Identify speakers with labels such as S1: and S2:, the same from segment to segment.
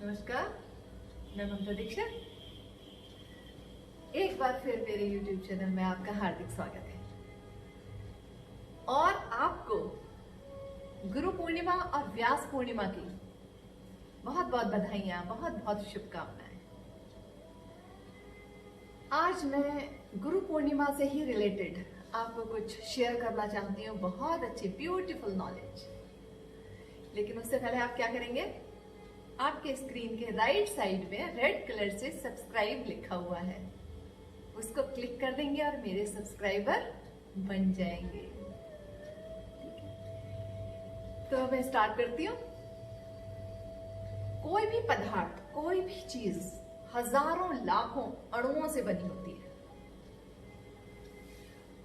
S1: नमस्कार, मैं ममता दीक्षित। एक बार फिर मेरे YouTube चैनल में आपका हार्दिक स्वागत है और आपको गुरु पूर्णिमा और व्यास पूर्णिमा की बहुत बहुत बधाइयां, बहुत बहुत शुभकामनाएं। आज मैं गुरु पूर्णिमा से ही रिलेटेड आपको कुछ शेयर करना चाहती हूँ, बहुत अच्छी ब्यूटीफुल नॉलेज। लेकिन उससे पहले आप क्या करेंगे, आपके स्क्रीन के राइट साइड में रेड कलर से सब्सक्राइब लिखा हुआ है, उसको क्लिक कर देंगे और मेरे सब्सक्राइबर बन जाएंगे। ठीक है, तो मैं स्टार्ट करती हूँ। कोई भी पदार्थ, कोई भी चीज हजारों लाखों अणुओं से बनी होती है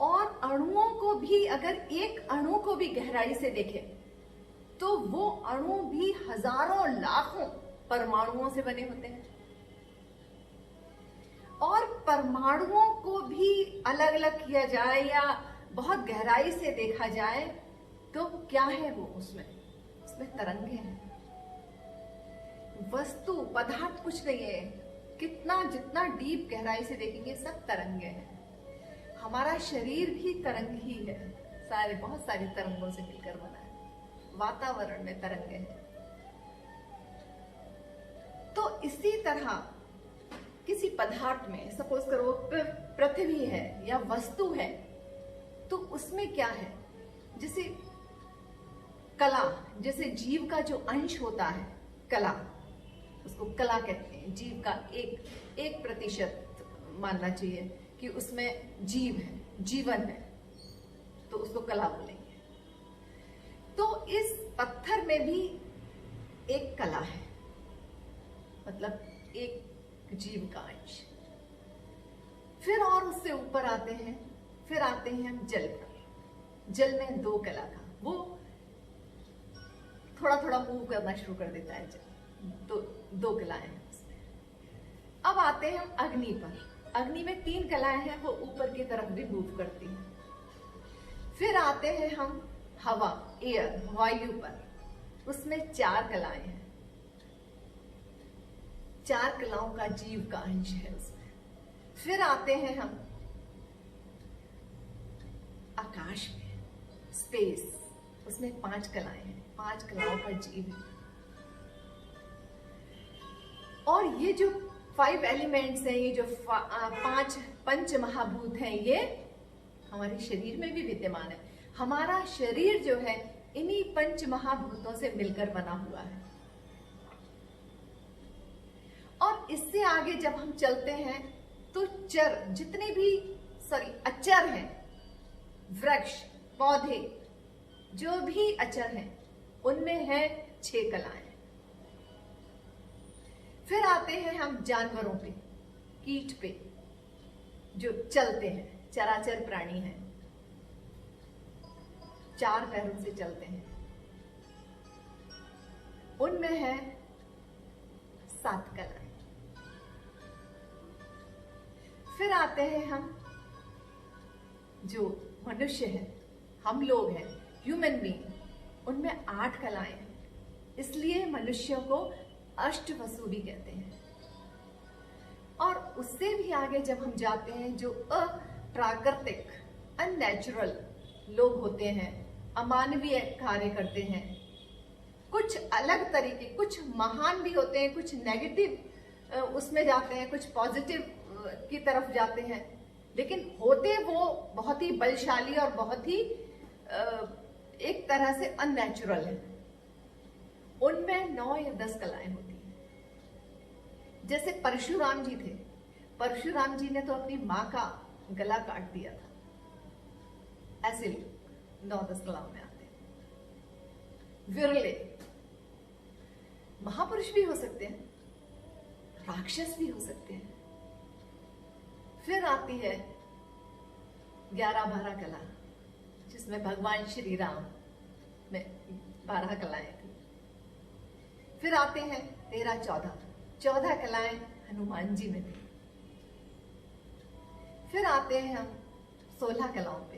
S1: और अणुओं को भी, अगर एक अणु को भी गहराई से देखें तो वो अणु भी हजारों लाखों परमाणुओं से बने होते हैं। और परमाणुओं को भी अलग अलग किया जाए या बहुत गहराई से देखा जाए तो क्या है वो, उसमें तरंगे हैं। वस्तु, पदार्थ कुछ नहीं है, कितना जितना डीप गहराई से देखेंगे सब तरंगे हैं। हमारा शरीर भी तरंग ही है, बहुत सारी तरंगों से मिलकर बना है। वातावरण में तरंगे हैं। तो इसी तरह किसी पदार्थ में, सपोज करो पृथ्वी है या वस्तु है, तो उसमें क्या है, जैसे कला, जैसे जीव का जो अंश होता है कला, उसको कला कहते हैं। जीव का 1% मानना चाहिए कि उसमें जीव है, जीवन है, तो उसको कला बोलेंगे। तो इस पत्थर में भी एक कला है, मतलब एक जीव का अंश। फिर और उससे ऊपर आते हैं, फिर आते हैं हम जल पर। जल में 2 कला का, वो थोड़ा थोड़ा मूव करना शुरू कर देता है जल, 2 कलाएं हैं उसमें। अब आते हैं हम अग्नि पर। अग्नि में 3 कलाएं हैं, वो ऊपर की तरफ भी मूव करती हैं। फिर आते हैं हम हवा, एयर, वायु पर, उसमें 4 कलाएं हैं। 4 कलाओं का जीव का अंश है उसमें। फिर आते हैं हम आकाश में, स्पेस, उसमें 5 कलाएं हैं, 5 कलाओं का जीव है। और ये जो 5 एलिमेंट्स हैं, ये जो 5 पंच महाभूत हैं, ये हमारे शरीर में भी विद्यमान है। हमारा शरीर जो है इन्हीं पंच महाभूतों से मिलकर बना हुआ है। और इससे आगे जब हम चलते हैं तो चर, जितने भी अचर हैं, वृक्ष, पौधे, जो भी अचर हैं, उनमें है 6 कलाएं। फिर आते हैं हम जानवरों पे, कीट पे, जो चलते हैं, चराचर प्राणी हैं, 4 पैरों से चलते हैं, उनमें है 7 कलाएं। फिर आते हैं हम जो मनुष्य हैं, हम लोग हैं, ह्यूमन बीइंग, उनमें 8 कलाएं हैं। इसलिए मनुष्यों को अष्टवसु भी कहते हैं। और उससे भी आगे जब हम जाते हैं, जो अप्राकृतिक, अननेचुरल लोग होते हैं, अमानवीय कार्य करते हैं, कुछ अलग तरीके, कुछ महान भी होते हैं, कुछ नेगेटिव उसमें जाते हैं, कुछ पॉजिटिव की तरफ जाते हैं, लेकिन होते वो बहुत ही बलशाली और बहुत ही एक तरह से अननेचुरल है। उनमें 9 या 10 कलाएं होती हैं। जैसे परशुराम जी थे, परशुराम जी ने तो अपनी मां का गला काट दिया था। ऐसे लोग 9-10 कलाओं में आते हैं। विरले महापुरुष भी हो सकते हैं, राक्षस भी हो सकते हैं। फिर आती है 11-12 कला, जिसमें भगवान श्री राम में 12 कलाएं थी। फिर आते हैं 13-14 कलाएं हनुमान जी में थी। फिर आते हैं हम 16 कलाओं पे,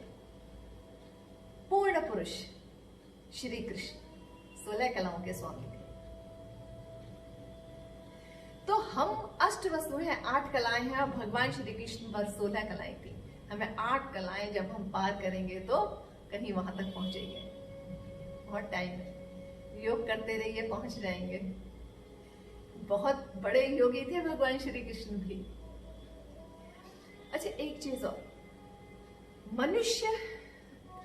S1: पूर्ण पुरुष श्री कृष्ण 16 कलाओं के स्वामी थे। हम अष्ट वसु हैं, 8 कलाएं हैं, और भगवान श्री कृष्ण पर 16 कलाएं थी। हमें 8 कलाएं जब हम पार करेंगे तो कहीं वहां तक पहुंचेंगे। बहुत टाइम है, योग करते रहिए, पहुंच जाएंगे। बहुत बड़े योगी थे भगवान श्री कृष्ण भी। अच्छा, एक चीज और, मनुष्य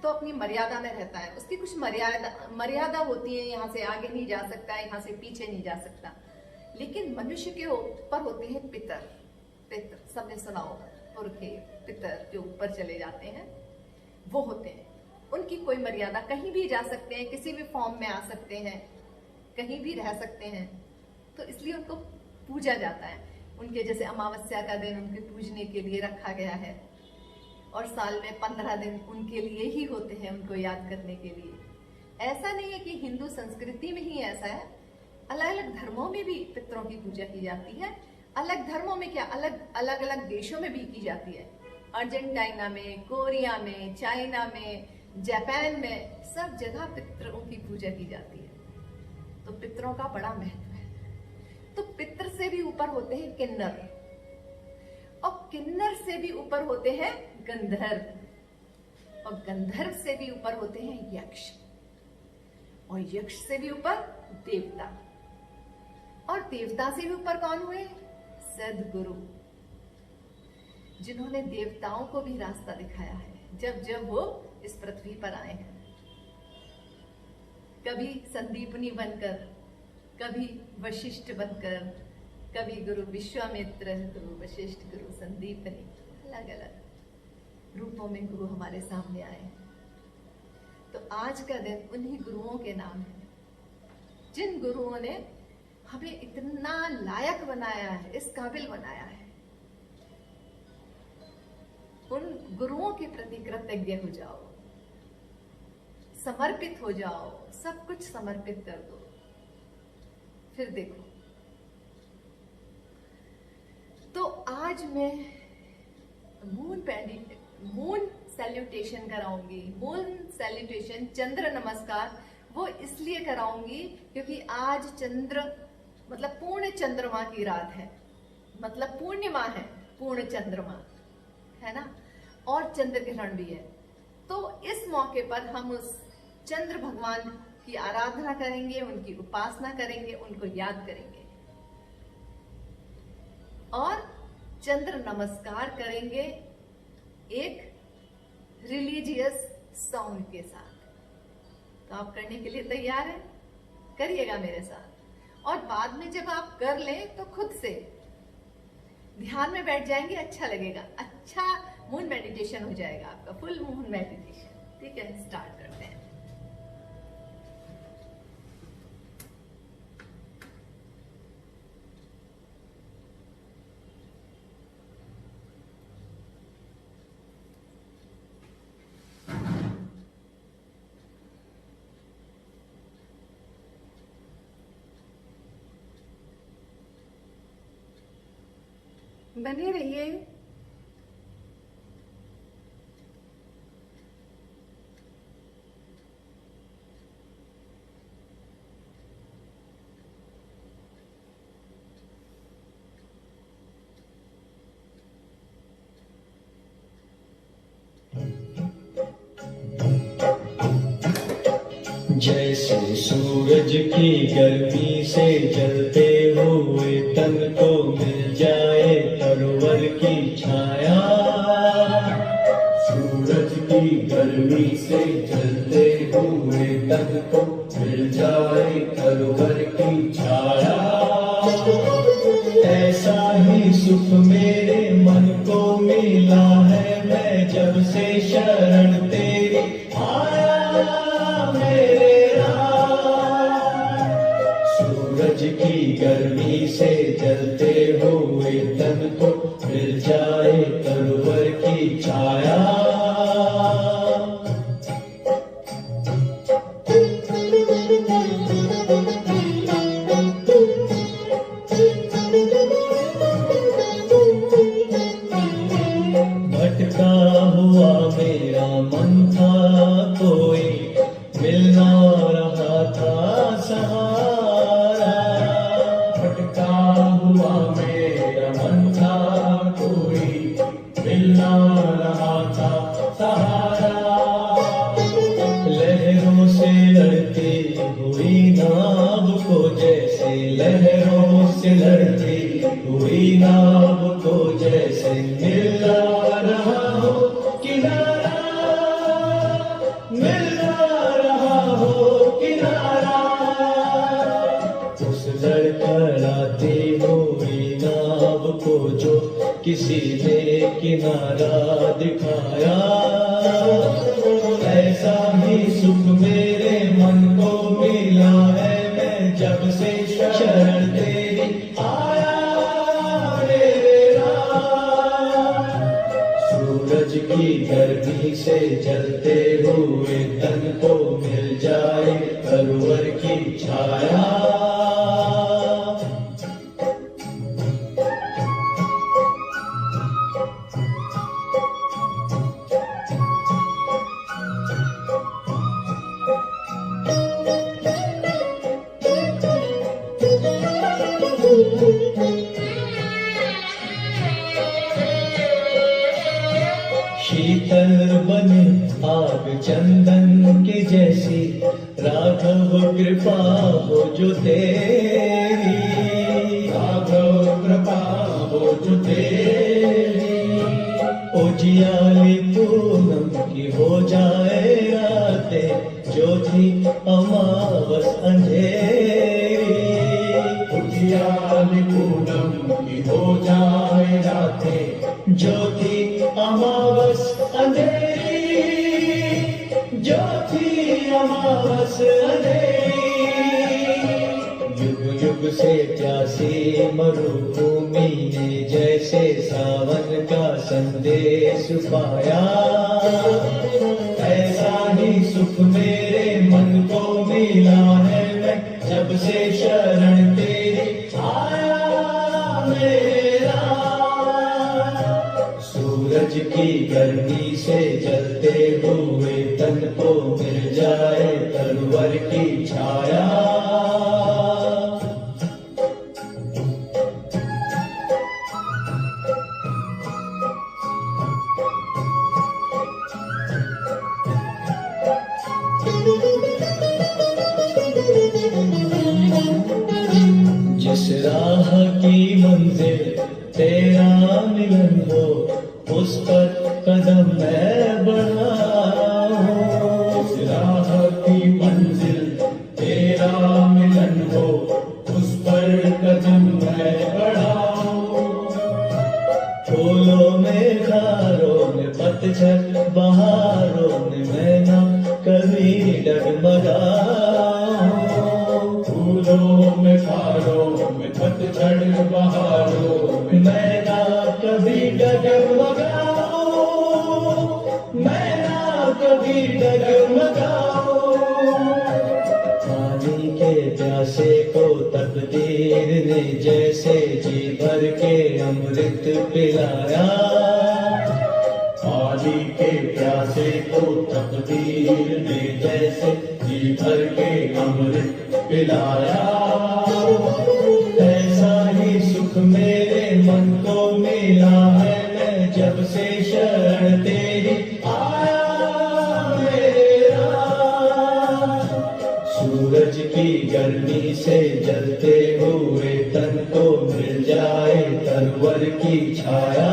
S1: तो अपनी मर्यादा में रहता है, उसकी कुछ मर्यादा होती है, यहाँ से आगे नहीं जा सकता, यहाँ से पीछे नहीं जा सकता। लेकिन मनुष्य के ऊपर होते हैं पितर सबने सुना होगा, पुरखे पितर जो ऊपर चले जाते हैं वो होते हैं। उनकी कोई मर्यादा, कहीं भी जा सकते हैं, किसी भी फॉर्म में आ सकते हैं, कहीं भी रह सकते हैं, तो इसलिए उनको पूजा जाता है। उनके जैसे अमावस्या का दिन उनके पूजने के लिए रखा गया है, और साल में 15 दिन उनके लिए ही होते हैं, उनको याद करने के लिए। ऐसा नहीं है कि हिंदू संस्कृति में ही ऐसा है, अलग अलग धर्मों में भी पितरों की पूजा की जाती है। अलग धर्मों में क्या, अलग अलग देशों में भी की जाती है। अर्जेंटीना में, कोरिया में, चाइना में, जापान में, सब जगह पितरों की पूजा की जाती है। तो पितरों का बड़ा महत्व है। तो पितर से भी ऊपर होते हैं किन्नर, और किन्नर से भी ऊपर होते हैं गंधर्व, और गंधर्व से भी ऊपर होते हैं यक्ष, और यक्ष से भी ऊपर देवता, और देवता से भी ऊपर कौन हुए? सद्गुरु, जिन्होंने देवताओं को भी रास्ता दिखाया है जब जब वो इस पृथ्वी पर आए हैं। कभी संदीपनी बनकर, कभी वशिष्ठ बनकर, कभी गुरु विश्वामित्र, गुरु वशिष्ठ, गुरु संदीपनी, अलग अलग रूपों में गुरु हमारे सामने आए हैं। तो आज का दिन उन्हीं गुरुओं के नाम है, जिन गुरुओं ने हमें इतना लायक बनाया है, इस काबिल बनाया है। उन गुरुओं के प्रति कृतज्ञ हो जाओ, समर्पित हो जाओ, सब कुछ समर्पित कर दो, फिर देखो। तो आज मैं मून सैल्यूटेशन कराऊंगी। मून सैल्यूटेशन, चंद्र नमस्कार, वो इसलिए कराऊंगी क्योंकि आज चंद्र मतलब पूर्ण चंद्रमा की रात है, मतलब पूर्णिमा है, पूर्ण चंद्रमा है ना, और चंद्र ग्रहण भी है। तो इस मौके पर हम उस चंद्र भगवान की आराधना करेंगे, उनकी उपासना करेंगे, उनको याद करेंगे, और चंद्र नमस्कार करेंगे एक रिलीजियस सॉन्ग के साथ। तो आप करने के लिए तैयार हैं? करिएगा मेरे साथ। और बाद में जब आप कर लें तो खुद से ध्यान में बैठ जाएंगे, अच्छा लगेगा, अच्छा मून मेडिटेशन हो जाएगा आपका, फुल मून मेडिटेशन। ठीक है, स्टार्ट करते हैं। बने रहिए।
S2: जैसे सूरज की गर्मी से जलते हुए तन को मिल जाए तरवर की छाया। सूरज की गर्मी से जलते हुए तन को मिल जाए तरवर की छाया। ऐसा ही सुख मेरे मन को मिला है, मैं जब से शरण तेरी आया। सूरज की गर्मी से जलते हुए तन को मिल जाए तरवर की छाया। भटका हुआ मेरा मन था, कोई मिल ना रहा था सहारा। भटका हुआ से लड़ती हुई नाव को जैसे मिला रहा हो किनारा, मिला रहा हो किनारा। उस लड़खड़ाती हुई नाव को जो किसी ने किनारा दिखाया, ऐसा ही सुख मेरे मन को मिला है। मैं जब से शरण तेरी आया मेरे राम। सूरज की गर्मी से जलते हुए तन को मिल जाए तरुवर की छाया। शीतल बने आग चंदन की जैसी, राघव कृपा हो जो तेरी, राघव कृपा हो जो तेरी। उजियाली पूनम की हो जाए रातें, जो थी अमावस अंधेरी। उजियाली पूनम की हो जाए रातें, जो थी अमावस अंधेरी, जो थी अमावस अंधेरी। युग युग से प्यासी मरुभूमि ने जैसे सावन का संदेश पाया, ऐसा ही सुख मेरे मन को मिला है। मैं जब से शरण तेरी आया मेरा। सूरज की गर्मी से जलते हुए तन को मिल जाए तरुवर की छाया। जिस राह की मंजिल तेरा मिलन हो, उस पर कदम मैं बढ़ाऊं। जिस राह की मंजिल तेरा मिलन हो, उस पर कदम मैं बढ़ाऊं। फूलों में खारों में पतझड़ बहारों में मैं ना कभी डगमगाऊं। फूलों में खारों में पतझड़ बहारों में मैं ना कभी डगमगाऊं, मैं ना कभी डगमगाऊं। पानी के प्यासे को तकदीर ने जैसे जी भर के अमृत पिलाया। पानी के प्यासे को तकदीर ने जैसे जी भर के अमृत पिलाया। ऐसा ही सुख मेरे मन को मिला है। मैं जब से शरण तेरी आया मेरा। सूरज की गर्मी से जलते हुए तन को मिल जाए तरुवर की छाया।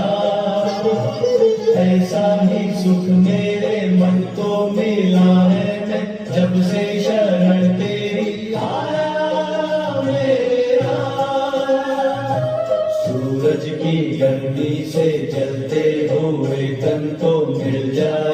S2: ऐसा ही सुख मेरे मन को मिला है। मैं जब से शरण तेरी आया मेरा। सूरज की गर्मी से जलते हुए तन को मिल जाए